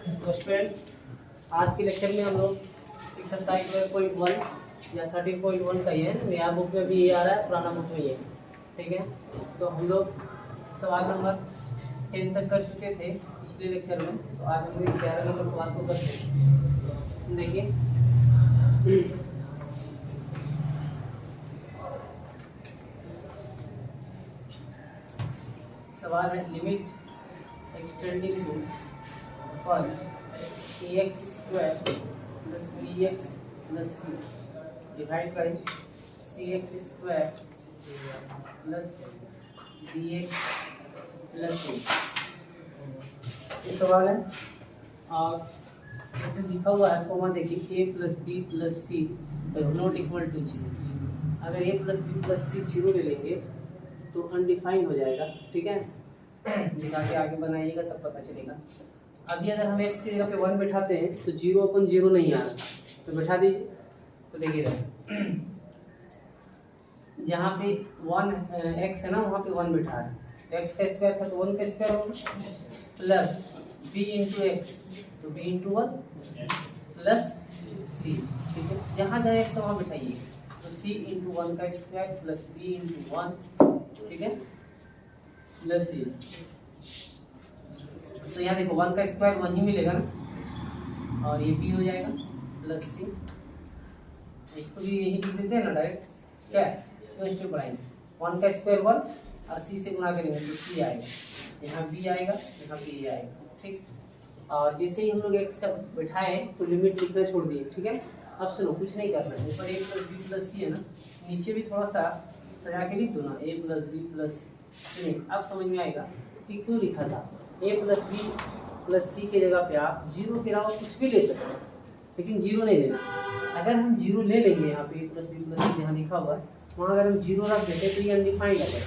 तो स्टूडेंट्स, आज के लेक्चर में हम लोग एक्सरसाइज 12.1 या 13.1 का ही है, नया बुक में भी ये आ रहा है, पुराना बुक में ये, ठीक है। तो हम लोग सवाल नंबर 10 तक कर चुके थे पिछले लेक्चर में, तो आज हम लोग 11 नंबर सवाल को करते हैं। देखिए, सवाल है limit x tending to four ax square plus bx plus c divide by cx square plus bx plus c। ये सवाल है और इसमें लिखा हुआ है कोमा, देखिए a plus B plus C is not equal to 0। अगर a plus B plus C 0 ले लेंगे तो अनडिफाइंड हो जाएगा, ठीक है। दिखा के आगे बनाइएगा तब पता चलेगा। अभी अगर हम x की जगह पे 1 बैठाते हैं तो 0/0 नहीं आ रहा, तो बैठा दीजिए। तो देखिएगा जहाँ पे 1 x है ना, वहाँ पे 1 बैठा है। x का स्क्वायर था तो 1 का स्क्वायर होगा प्लस b इंटू एक्स, तो b इंटू 1 प्लस c, ठीक है। जहाँ जहाँ x वहाँ बैठाइए, तो c इंटू 1 का स्क्वायर प्लस b इंटू 1, ठीक है, प्लस c। तो यहाँ देखो 1 का स्क्वायर 1 ही मिलेगा ना, और ये b हो जाएगा प्लस c। इसको भी यही लिख देते हैं ना डायरेक्ट, क्या है तो स्टेप बढ़ाएंगे। 1 का स्क्वायर 1 और c से गुना करेंगे तो c आएगा, यहाँ b आएगा, यहाँ b आएगा, ठीक। और जैसे ही हम लोग x का बैठाए तो लिमिट लिखना छोड़ दिए, ठीक है। अब सुनो, कुछ नहीं करना है, ऊपर a प्लस बी प्लस सी है ना, नीचे भी थोड़ा सा सजा के लिख दो ना, a प्लस बी प्लस सी। अब समझ में आएगा कि क्यों लिखा था। a प्लस बी प्लस सी के जगह पे आप 0 के अलावा कुछ भी ले सकते हैं, लेकिन 0 नहीं लेना। अगर हम 0 ले लेंगे, यहाँ पे a प्लस बी प्लस सी जहाँ लिखा हुआ है वहाँ अगर हम 0 रख देते तो ये अनडिफाइंड है,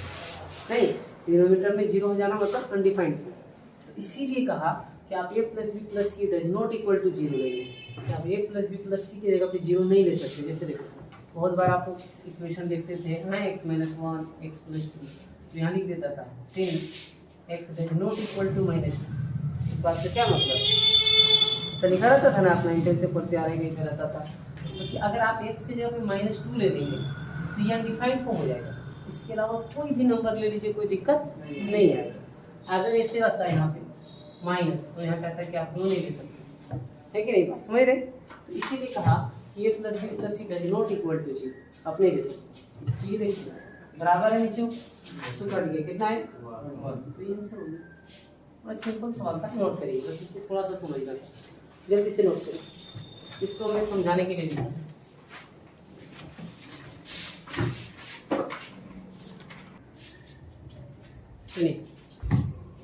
नहीं, डिनोमिनेटर में 0 हो जाना मतलब अनडिफाइंड। तो इसीलिए कहा कि आप a plus B plus C does not equal to 0 लेंगे, कि आप a plus B plus C की जगह पे 0 नहीं ले सकते। जैसे देखो, बहुत बार आप इक्वेशन देखते थे ना, x माइनस 1 x प्लस 2, तो यहाँ लिख देता था since x does not equal to -2। इस बात का क्या मतलब, ऐसा लिखा रहता था ना, अपना इंटेंस से पढ़ते आ रहे हैं, रहता था। क्योंकि अगर आप x की जगह पे -2 ले लेंगे तो ये अनडिफाइंड फॉर्म हो जाएगा। इसके अलावा कोई भी नंबर ले लीजिए, कोई दिक्कत नहीं आएगा। अगर ऐसे रहता है यहाँ पे माइनस, तो यहाँ कहता है कि आप नहीं ले सकते, है कि नहीं, बात समझ रहे। तो इसीलिए कहा कि a plus B plus C does not equal to 0, अपने जैसे। तो ये देखिए बराबर है, नीचे तो कट गया, कितना है 1। तो ये आंसर हो गया। बस सिंपल सवाल था, नोट करिए, बस इसको थोड़ा सा समझना, जल्दी से नोट करिए। इसको मैं समझाने के लिए लिखा। सुनिए,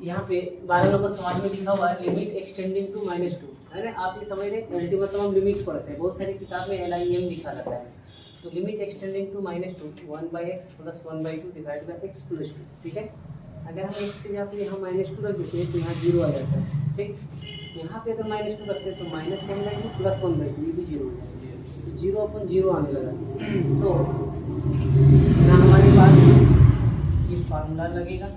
यहाँ पे 12 नंबर सवाल में लिखा हुआ है लिमिट एक्सटेंडिंग टू -2, है ना। आप ये समझ रहे हैं, अल्टीमेट मतलब हम लिमिट पढ़ते हैं, बहुत सारी किताब में LIM लिखा रहता है। तो limit x tending to -2 1/x plus 1/2 divide by x plus 2, ठीक है। अगर हम x से यहाँ पे यहाँ -2 रख देते हैं तो यहाँ 0 आ जाता है, ठीक। यहाँ पे अगर -2 रखते हैं तो -1/2 प्लस 1/2, ये भी 0 हो जाता है, तो 0/0 आने लगा। तो ना हमारे पास ये फार्मूला लगेगा,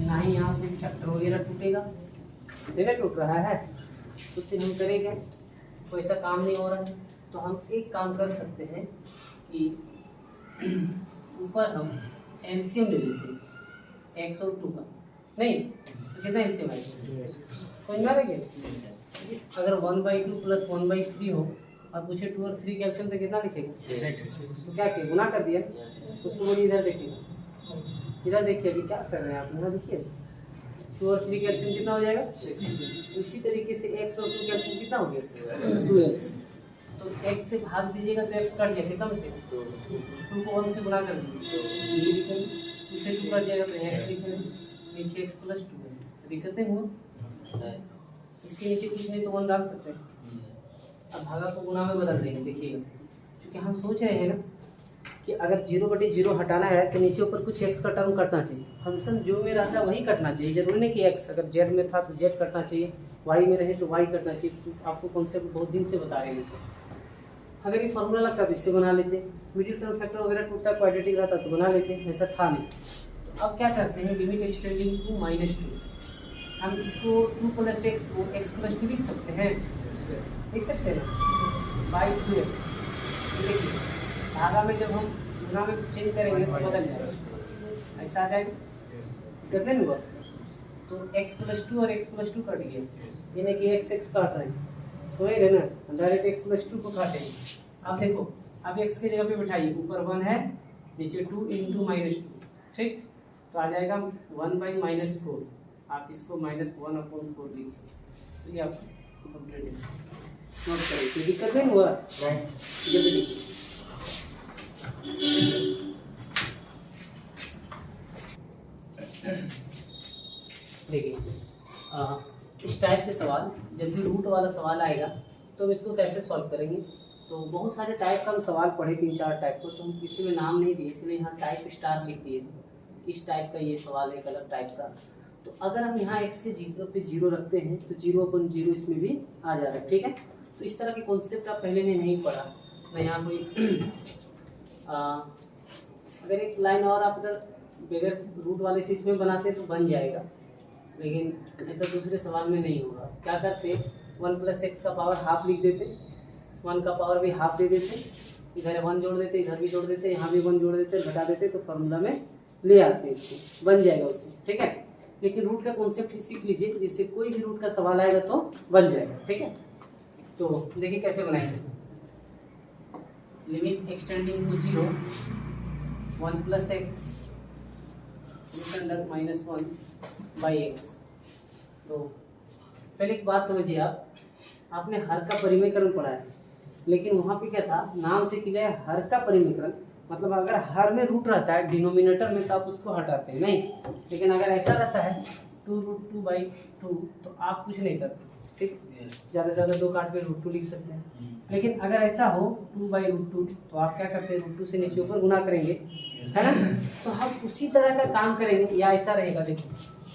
ना ही यहाँ कोई फैक्टर वगैरह टूटेगा, देखा टूट रहा है। तो फिर हम करेंगे, कोई ऐसा काम नहीं हो रहा है, तो हम एक काम कर सकते हैं कि ऊपर हम एलसीएम ले लेते हैं x और 2 का, नहीं तो कितना एलसीएम आएगा, समझ में आ रहा है। अगर 1/2 प्लस 1/3 हो और पूछे 2 और 3 का एलसीएम तो कितना लिखेगा 6। तो क्या किया, गुना कर दिया। उसको बोलिए इधर देखिए, इधर देखिए, अभी क्या कर रहे हैं आप, यहाँ देखिए 2 और 3 का एलसीएम कितना हो जाएगा 6। इसी तरीके से x और 2 का एलसीएम कितना हो गया 2x। तो x से भाग दीजिएगा तो x कट गया, कितना बचेगा 2 को 1 से गुना कर दीजिए, इसे 2 कट जाएगा तो x लिखेंगे, नीचे x प्लस 2 है, दिक्कत नहीं हुआ। इसके नीचे कुछ नहीं तो 1 डाल सकते हैं। अब भागा को गुना में बदल देंगे, देखिएगा, क्योंकि हम सोच रहे हैं ना कि अगर 0/0 हटाना है तो नीचे ऊपर कुछ x का टर्म कटना चाहिए। फंक्शन जो में रहता है वही कटना चाहिए, जरूरी नहीं कि x अगर z में था तो z कटना चाहिए, y में रहे तो y कटना चाहिए। तो आपको कॉन्सेप्ट बहुत दिन से बता रहे हैं सर। अगर ये फार्मूला लगता तो इससे बना लेते, मिडिल टर्म फैक्टर वगैरह टूटता क्वाड्रेटिक रहता तो बना लेते, ऐसा था नहीं। तो अब क्या करते हैं, लिमिट एक्सटेंडिंग टू -2 हम इसको 2 + x को x + 2 लिख सकते हैं, लिख सकते हैं बाई 2x। देखिए धागा में जब हम गुना में चेंज करेंगे तो बदल जाएगा, ऐसा आ जाएगा, कितने हुआ? तो x + 2 और x + 2 कट गया, यानी कि x काट रहे हैं, समझ रहे ना, डायरेक्ट x + 2 को काटेंगे। अब देखो, अब x की जगह पे बिठाइए, ऊपर 1 है, नीचे 2 × -2, ठीक, तो आ जाएगा 1/-4। आप इसको -1/4 लिख सकते, तो ये आप कंप्लीट नोट करें, कोई दिक्कत नहीं हुआ? जल्दी लिखिए। देखिए इस टाइप के सवाल, जब भी रूट वाला सवाल आएगा तो हम इसको कैसे सॉल्व करेंगे। तो बहुत सारे टाइप का हम सवाल पढ़े, 3-4 टाइप को, तो हम किसी में नाम नहीं दिए, इसलिए यहाँ टाइप स्टार लिख दिए, किस टाइप का ये सवाल है, एक अलग टाइप का। तो अगर हम यहाँ x के जगह पे 0 रखते हैं तो 0/0 इसमें भी आ जा रहा है, ठीक है। तो इस तरह के कॉन्सेप्ट आप पहले ने नहीं पढ़ा, मैं यहाँ कोई अगर एक लाइन और आप इधर बगैर रूट वाले से इसमें बनाते तो बन जाएगा, लेकिन ऐसा दूसरे सवाल में नहीं होगा। क्या करते, 1 + x का पावर हाफ लिख देते, 1 का पावर भी हाफ दे देते, इधर 1 जोड़ देते, इधर भी जोड़ देते, यहाँ भी 1 जोड़ देते, घटा देते, तो फॉर्मूला में ले आते हैं, इसको बन जाएगा उससे, ठीक है। लेकिन रूट का कॉन्सेप्ट ही सीख लीजिए, जिससे कोई भी रूट का सवाल आएगा तो बन जाएगा, ठीक है। तो देखिए कैसे बनाएंगे इसको। Limit x tending to 0 1 + x -1/x। तो पहले एक बात समझिए, आपने हर का परिमेयकरण पढ़ा है, लेकिन वहाँ पे क्या था, नाम से क्लियर है हर का परिमेयकरण, मतलब अगर हर में रूट रहता है डिनोमिनेटर में तो आप उसको हटाते हैं नहीं, लेकिन अगर ऐसा रहता है 2√2/2 तो आप कुछ नहीं करते, ठीक, ज़्यादा से ज़्यादा 2 काट पे √2 लिख सकते हैं। लेकिन अगर ऐसा हो 2/√2 तो आप क्या करते हैं, √2 से नीचे ऊपर गुना करेंगे, है ना। तो हम उसी तरह का काम करेंगे, या ऐसा रहेगा, देखिए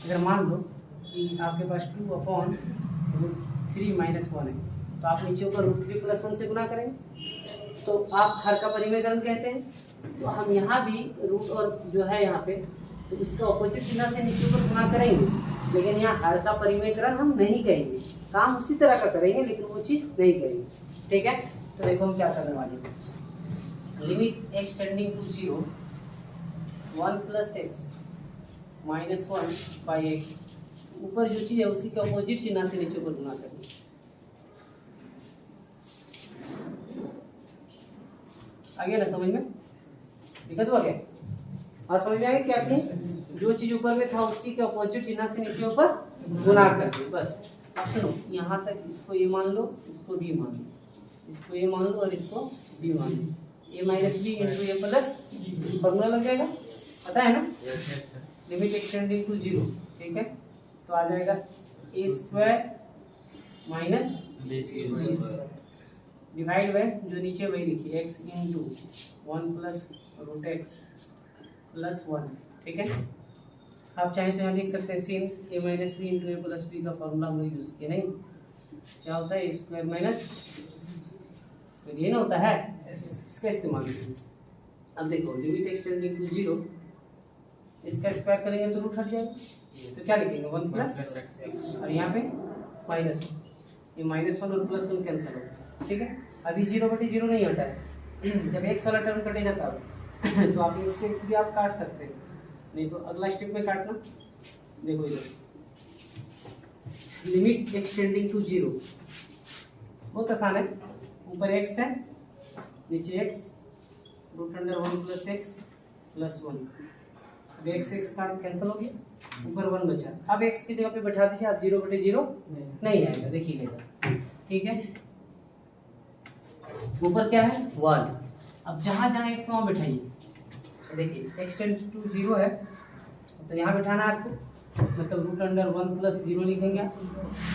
अगर मान लो कि आपके पास 2/√3 - 1 है, तो आप नीचे ऊपर √3 + 1 से गुना करेंगे, तो आप हर का परिमेयकरण कहते हैं। तो हम यहाँ भी रूट और जो है यहाँ पे, तो इसका ऑपोजिट चिन्ह से नीचे ऊपर गुना करेंगे, लेकिन यहाँ हर का परिमेयकरण हम नहीं कहेंगे, काम उसी तरह का करेंगे लेकिन वो चीज़ नहीं करेंगे, ठीक है। तो देखो हम क्या करने वाले हैं, limit x tending to 0 1 + x -1/x, ऊपर जो चीज़ है उसी के ऑपोजिट चिन्ह से नीचे ऊपर गुना करेंगे। आ गया ना समझ में, दिक्कत हुआ क्या? हाँ समझ में आएगा क्या कि जो चीज ऊपर में था उसी के अपोजिट चिन्ह से नीचे ऊपर गुना कर दे, बस। अब सुनो, यहाँ तक इसको ए मान लो, इसको बी मान लो, इसको ए मान लो और इसको बी मान लो, a - b × a + फॉर्मूला लग जाएगा, पता है ना, लिमिट एक्सटेंडिंग टू 0, ठीक है। तो आ जाएगा a² - b² डिवाइड बाय जो नीचे वही लिखिए, x × 1 + √x + 1, ठीक है। आप चाहें तो यहाँ लिख सकते हैं, since a - b × a + b का फॉर्मूला हम यूज़ किए, नहीं क्या होता है, a² - ये ना होता है, इसका इस्तेमाल कीजिए। अब देखो लिमिट एक्सटेंडिंग टू 0, इसका स्क्वायर करेंगे तो रूट हट जाएगा, तो क्या लिखेंगे 1 + x, और यहाँ पे -1, ये -1 और +1 कैंसिल होगा, ठीक है। अभी 0/0 नहीं हटा है, जब x वाला टर्म कटेगा तब तो आप x से x भी आप काट सकते हैं, नहीं तो अगला स्टेप में काटना। देखो इधर लिमिट एक्सटेंडिंग टू 0, बहुत आसान है, ऊपर x है, नीचे x, √1 + x + 1, अब x का कैंसिल हो गया, ऊपर 1 बचा। अब x की जगह पे बैठा दीजिए आप, 0/0 नहीं आएगा, देखिएगा, ठीक है। ऊपर क्या है 1, अब जहाँ जहाँ x वहाँ बैठाइए, देखिए एक्सटेंड टू 0 है तो यहाँ बैठाना है आपको, मतलब √1 + 0 लिखेंगे आप,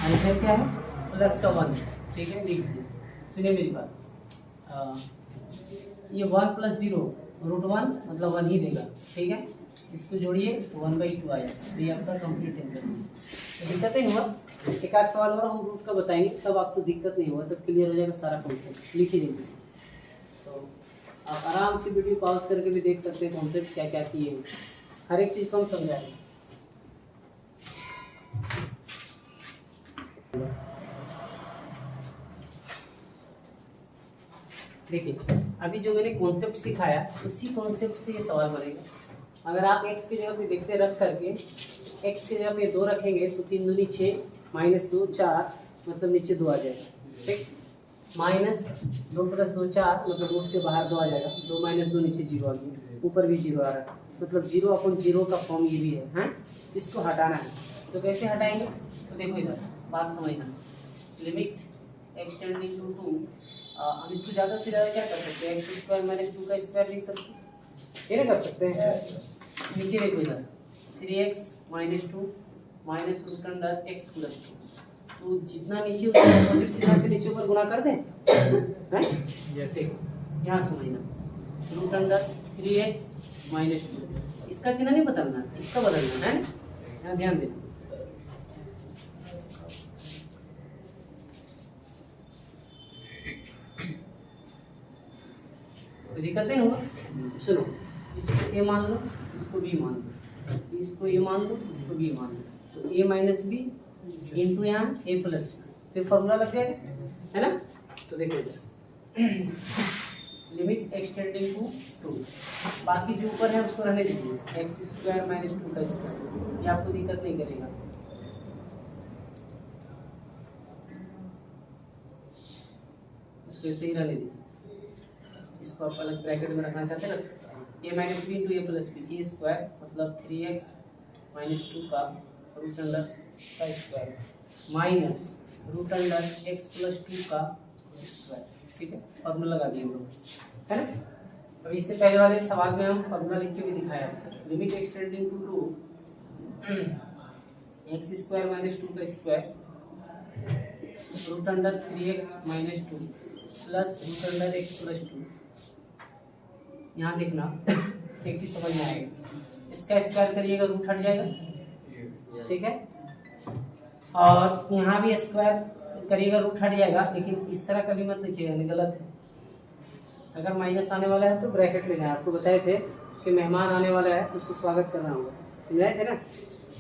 और इधर क्या है प्लस का 1, ठीक है, लिख दीजिए। सुनिए मेरी बात, ये 1 + 0 √1 मतलब 1 ही देगा, ठीक है, इसको जोड़िए 1/2 आया, तो ये आपका कंप्लीट आंसर है। तो दिक्कत नहीं हुआ, एक आध सवाल और हम रूट का बताएंगे, तब आपको दिक्कत नहीं होगा, तब क्लियर हो जाएगा सारा कॉन्सेप्ट, लिखिए जल्दी से। तो आप आराम से वीडियो पॉज करके भी देख सकते हैं कॉन्सेप्ट क्या क्या किए हैं, हर एक चीज़ को हम समझाएंगे। देखिए अभी जो मैंने कॉन्सेप्ट सिखाया उसी कॉन्सेप्ट से ये सवाल बनेगा। अगर आप x की जगह पे देखते रख करके x की जगह पे 2 रखेंगे तो 3 दूनी 6 -2 4 मतलब नीचे 2 आ जाएगा। ठीक, -2 + 2 4 मतलब रूट से बाहर 2 आ जाएगा। 2 - 2 नीचे 0 आ गया, ऊपर भी 0 आ रहा है, मतलब 0/0 का फॉर्म ये भी है। हैं, इसको हटाना है तो कैसे हटाएंगे? तो देखो इधर बात समझना, लिमिट एक्सटेंडिंग टू 2, हम इसको ज़्यादा से ज़्यादा क्या कर सकते हैं? x² - 2 का स्क्वायर लिख सकते हैं, ये ना कर सकते हैं। नीचे देखो इधर 3x - 2 minus root under x + 2, तो जितना नीचे उतना अपोजिट सीधा से नीचे ऊपर गुणा कर दें, हैं? जैसे यहाँ समझना रूट अंडर 3x - 2, इसका चिन्ह नहीं बदलना, इसका बदलना है, यहाँ ध्यान देना। तो दिक्कत नहीं होगा। सुनो, इसको a मान लो, इसको b मान लो, इसको a मान लो, इसको b मान लो, तो a - b इंटू यहाँ a + b, फिर फॉर्मूला लग जाएगा, है ना? तो देखो लिमिट एक्सटेंडिंग टू 2, बाकी जो ऊपर है उसको रहने दीजिए, x² - 2 का स्क्वायर, ये आपको दिक्कत नहीं करेगा। इसको ऐसे ही रहने दीजिए, इसको आप अलग ब्रैकेट में रखना चाहते हैं रख सकते हैं। a - b into a + b, a square मतलब 3x - 2 का रूट अंडर का square minus root under x + 2 का स्क्वायर। ठीक है, फॉर्मूला लगा दिए हम लोग, है ना? अब इससे पहले वाले सवाल में हम फॉर्मूला लिख के भी दिखाया आपको। लिमिट एक्सटेंडिंग टू 2 x² - 2 का square root under 3x - 2 plus root under x + 2। यहाँ देखना एक चीज समझ में आएगी, इसका स्क्वायर करिएगा रूट हट जाएगा, ठीक है, और यहाँ भी स्क्वायर करिएगा रूट हट जाएगा, लेकिन इस तरह कभी मत लिखिएगा, नहीं गलत है। अगर माइनस आने वाला है तो ब्रैकेट लेना है, आपको बताए थे कि मेहमान आने वाला है तो उसको स्वागत करना होगा, समझाए थे ना?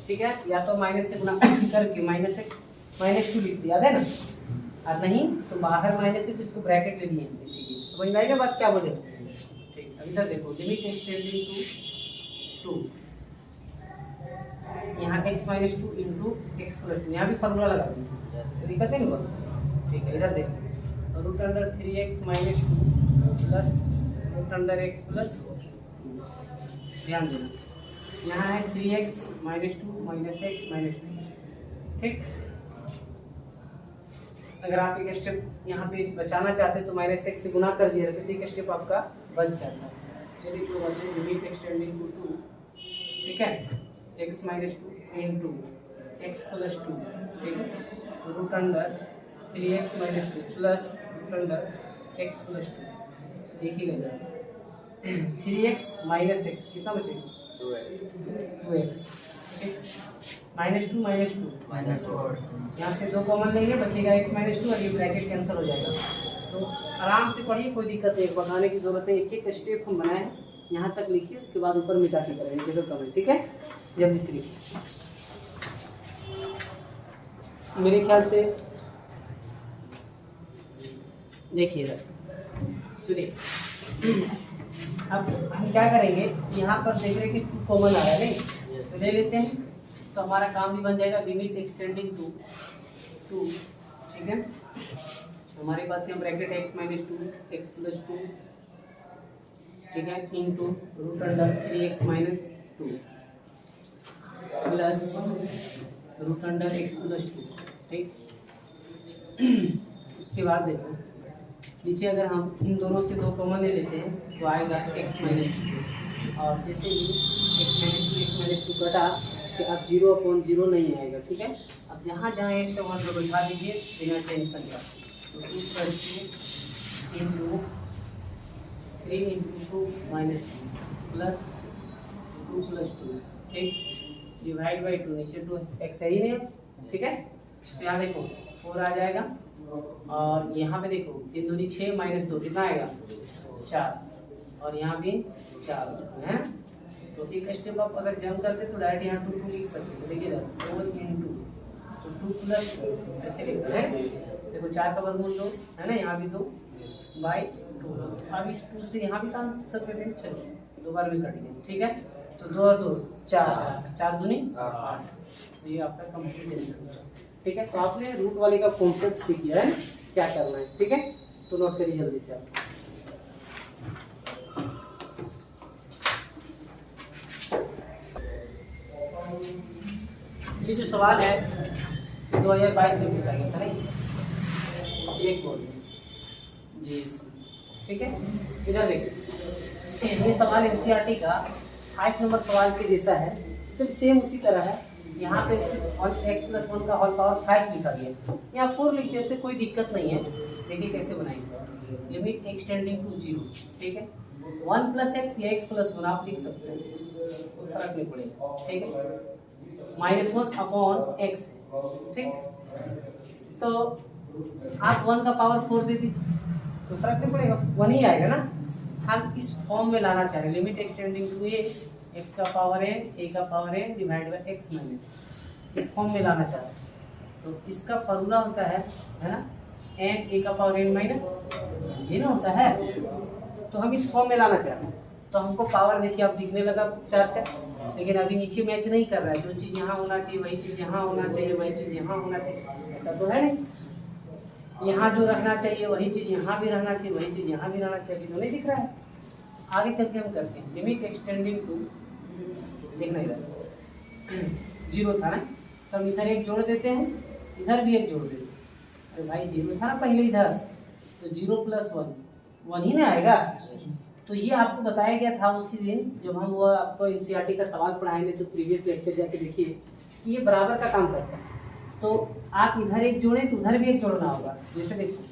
ठीक है, या तो माइनस से गुणा करके -x - 2 लिख दिया, याद है ना? और नहीं तो बाहर माइनस से तो इसको ब्रैकेट ले लिए, इसीलिए समझ में आई ना बात क्या बोले? ठीक, अब इधर देखो लिमिट एक्सटेंडिंग टू 2, यहाँ x - 2 इंटू x + 2, यहाँ भी फॉर्मूला लगा दीजिए, दिक्कत नहीं होगा। ठीक है, इधर देखो root under 3x - 2 plus root under x + 2, ध्यान देना यहाँ है 3x - 2 माइनस x - 2। ठीक, अगर आप एक स्टेप यहाँ पे बचाना चाहते तो -x से गुना कर दिया रहते, एक स्टेप आपका बच जाता है। चलिए तो लिमिट एक्सटेंडिंग टू 2, ठीक है, x - 2 इंटू x + 2, ठीक है, root under 3x - 2 plus root under x + 2। देखिएगा इधर 3x - x कितना बचेगा? 2x। ठीक, -2 -2 यहाँ से 2 कॉमन लेंगे, बचेगा x - 2 और ये ब्रैकेट कैंसिल हो जाएगा। तो आराम से पढ़िए, कोई दिक्कत नहीं, बताने की जरूरत है, एक एक स्टेप हम बनाए यहाँ तक लिखिए, उसके बाद ऊपर मिटा के करेंगे जगह कम है। ठीक है, जल्दी से लिखिए, मेरे ख्याल से देखिए इधर सुनिए। अब हम क्या करेंगे, यहाँ पर देख रहे हैं कि 2 कॉमन आ रहा है, नहीं तो ले लेते हैं, तो हमारा काम भी बन जाएगा। लिमिट एक्सटेंडिंग टू 2, ठीक है, हमारे पास यहाँ ब्रैकेट x - 2 x + 2, ठीक है, into root under 3x - 2 plus root under x + 2। ठीक, उसके बाद देखो नीचे अगर हम इन दोनों से 2 कॉमन ले लेते हैं तो आएगा x - 2, और जैसे ही x - 2 घटा कि अब 0/0 नहीं आएगा। ठीक है, अब जहाँ जहाँ x है वहाँ पर बैठा दीजिए बिना टेंशन का, तो 2 + 2 इंटू 3 × 2 - प्लस 2 + 2, ठीक, डिवाइड बाई 2, नीचे 2 x है ही नहीं। ठीक है, तो यहाँ देखो 4 आ जाएगा, और यहाँ पे देखो 3 दूनी 6 - 2 कितना आएगा? 4, और यहाँ भी 4 है। तो एक स्टेप आप अगर जंप करते तो डायरेक्ट यहाँ 2 लिख सकते हो। देखिए 4 × 2, तो 2 + 2 ऐसे लिखते हैं। देखो 4 का वर्गमूल 2 है ना, यहाँ भी 2, बाई 2। अब इस 2 से यहाँ भी काम सकते थे, चलो 2 बार भी कट गया, ठीक है। तो 2 और 2 4, 4 दूनी 8। ये आपका कंप्लीट आंसर, ठीक है। तो आपने रूट वाले का कॉन्सेप्ट सीख लिया है क्या करना है, ठीक है। तो नोट करिए जल्दी से आप। ये जो सवाल है 2022 में पूछा गया था नहीं, एक बोल जी, ठीक है। इधर देखिए, ये सवाल एनसीईआरटी का 5 नंबर सवाल के जैसा है, तो सेम उसी तरह है। यहाँ पे x+1 का होल पावर 5 लिखा गया, यहाँ 4 लिखते हैं, उससे कोई दिक्कत नहीं है। देखिए कैसे बनाएंगे, लिमिट एक्सटेंडिंग टू 0, ठीक है। 1 + x या x+1 आप लिख सकते हैं, कोई फर्क नहीं पड़ेगा, ठीक है। -1/x, ठीक। तो आप 1 का पावर 4 दे दीजिए, तो फर्क नहीं पड़ेगा, 1 ही आएगा ना। हम इस फॉर्म में लाना चाह रहे हैं, लिमिट एक्सटेंडिंग टू x का पावर n, a का power n divide by x minus, इस फॉर्म में लाना चाह रहे हैं। तो इसका फॉर्मूला होता है ना, n a का पावर n माइनस, ये ना होता है। तो हम इस फॉर्म में लाना चाह रहे हैं, तो हमको पावर देखिए अब दिखने लगा 4, लेकिन अभी नीचे मैच नहीं कर रहा है। जो चीज़ यहाँ होना चाहिए वही चीज़ यहाँ होना चाहिए, वही चीज़ यहाँ होना चाहिए, ऐसा तो है नहीं। यहाँ जो रहना चाहिए वही चीज़ यहाँ भी रहना चाहिए, वही चीज़ यहाँ भी रहना चाहिए, अभी तो नहीं दिख रहा है। आगे चल के हम करते हैं, लिमिट एक्सटेंडिंग टू, देखना इधर 0 था ना, तो हम इधर 1 जोड़ देते हैं, इधर भी 1 जोड़ देते हैं। अरे भाई 0 था ना पहले इधर, तो 0 + 1 ही ना आएगा। तो ये आपको बताया गया था उसी दिन जब हम वो आपको एनसीईआरटी का सवाल पढ़ाएंगे, तो प्रीवियस लेक्चर जाके देखिए कि ये बराबर का काम करता है। तो आप इधर 1 जोड़ें तो उधर भी 1 जोड़ना होगा। जैसे देखो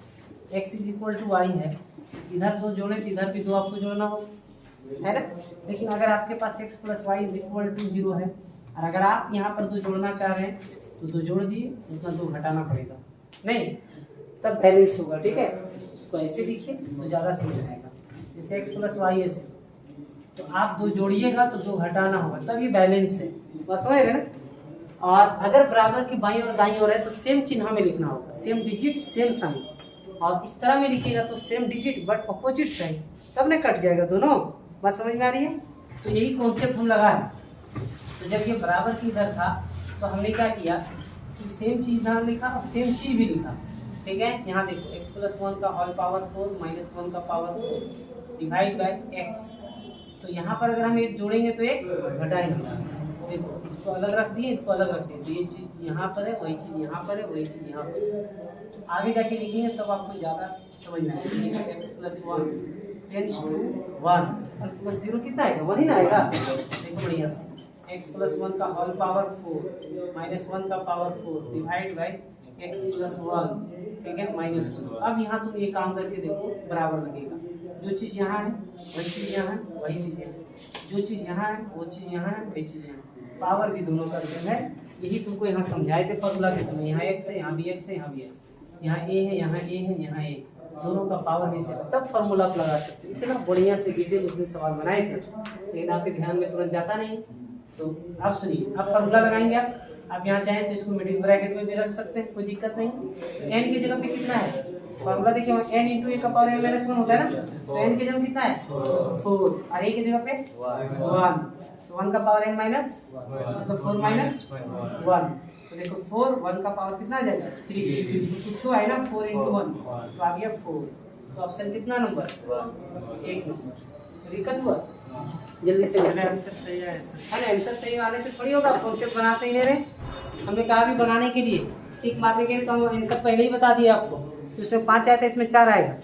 x = y है, इधर 2 जोड़ें तो इधर भी 2 आपको जोड़ना होगा, है ना। लेकिन अगर आपके पास x + y = 0 है, और अगर आप यहाँ पर 2 जोड़ना चाह रहे हैं तो 2 जोड़ दिए, उतना 2 घटाना पड़ेगा, नहीं तब बैलेंस होगा, ठीक है। इसको ऐसे लिखिए तो ज़्यादा समझ में आएगा। जैसे x + y ऐसे, तो आप 2 जोड़िएगा तो 2 घटाना होगा, तब ये बैलेंस है, बस समझ रहे ना। और अगर बराबर की बाईं और दाईं ओर है तो सेम चिन्ह में लिखना होगा, सेम डिजिट सेम साइन। और इस तरह में लिखिएगा तो same digit but opposite sign, तब ना कट जाएगा दोनों। बात समझ में आ रही है। तो यही कॉन्सेप्ट हम लगा है। तो जब ये बराबर की इधर था तो हमने क्या किया कि सेम चीज़ यहाँ लिखा और सेम चीज़ भी लिखा, ठीक है। यहाँ देखो x+1 का होल पावर 4 -1 का पावर 4 डिवाइड बाय x। तो यहाँ पर अगर हम 1 जोड़ेंगे तो 1 घटाएंगे। देखो इसको अलग रख दिए, इसको अलग रख दिए, तो ये चीज़ यहाँ पर है, वही चीज़ यहाँ पर है, वही चीज़ यहाँ पर है। तो आगे जाके लिखेंगे तब आपको ज़्यादा समझ में आएगा। x+1 टेंड्स टू 1 और +0 कितना आएगा, 1 ही ना आएगा। देखो बढ़िया से x+1 का होल पावर 4 -1 का पावर 4 डिवाइड बाय x+1, ठीक है, -2। अब यहाँ तुम ये काम करके देखो बराबर लगेगा। जो चीज़ यहाँ है वही चीज़ यहाँ है, वही चीज़ है, जो चीज़ यहाँ है वो चीज़ यहाँ है, वही चीज़ यहाँ है। पावर भी दोनों का सेम है। यही तुमको यहाँ समझाए थे फॉर्मूला के समय, यहाँ x है, यहाँ भी x है, यहाँ भी x, यहाँ a है, यहाँ a है, यहाँ a, दोनों का पावर भी सेम, तब फॉर्मूला आप लगा सकते हैं। इतना बढ़िया से डिटेल उसने सवाल बनाए थे, लेकिन आपके ध्यान में तुरंत जाता नहीं। तो आप सुनिए, आप फॉर्मूला लगाएंगे। आप यहाँ चाहें तो इसको मिडिल ब्रैकेट में भी रख सकते हैं, कोई दिक्कत नहीं। तो n की जगह पे कितना है फॉर्मूला देखिए, n × a का पावर n - 1 होता है ना, तो n की जगह कितना है 4 और a की जगह पे 1, तो 1 का पावर n माइनस मतलब 4 - 1। तो देखो 4 1 का पावर कितना आ जाएगा 3, तो कुछ है ना 4 × 1 तो आ गया 4। तो ऑप्शन कितना नंबर 1 नंबर। दिक्कत हुआ जल्दी से आंसर सही है ना। आंसर सही आने से थोड़ी होगा, कॉन्सेप्ट बना सही ले रहे। हमने कहा भी बनाने के लिए टिक मारने के लिए, तो हम आंसर पहले ही बता दिए आपको। तो इसमें 5 आया था, इसमें 4 आएगा।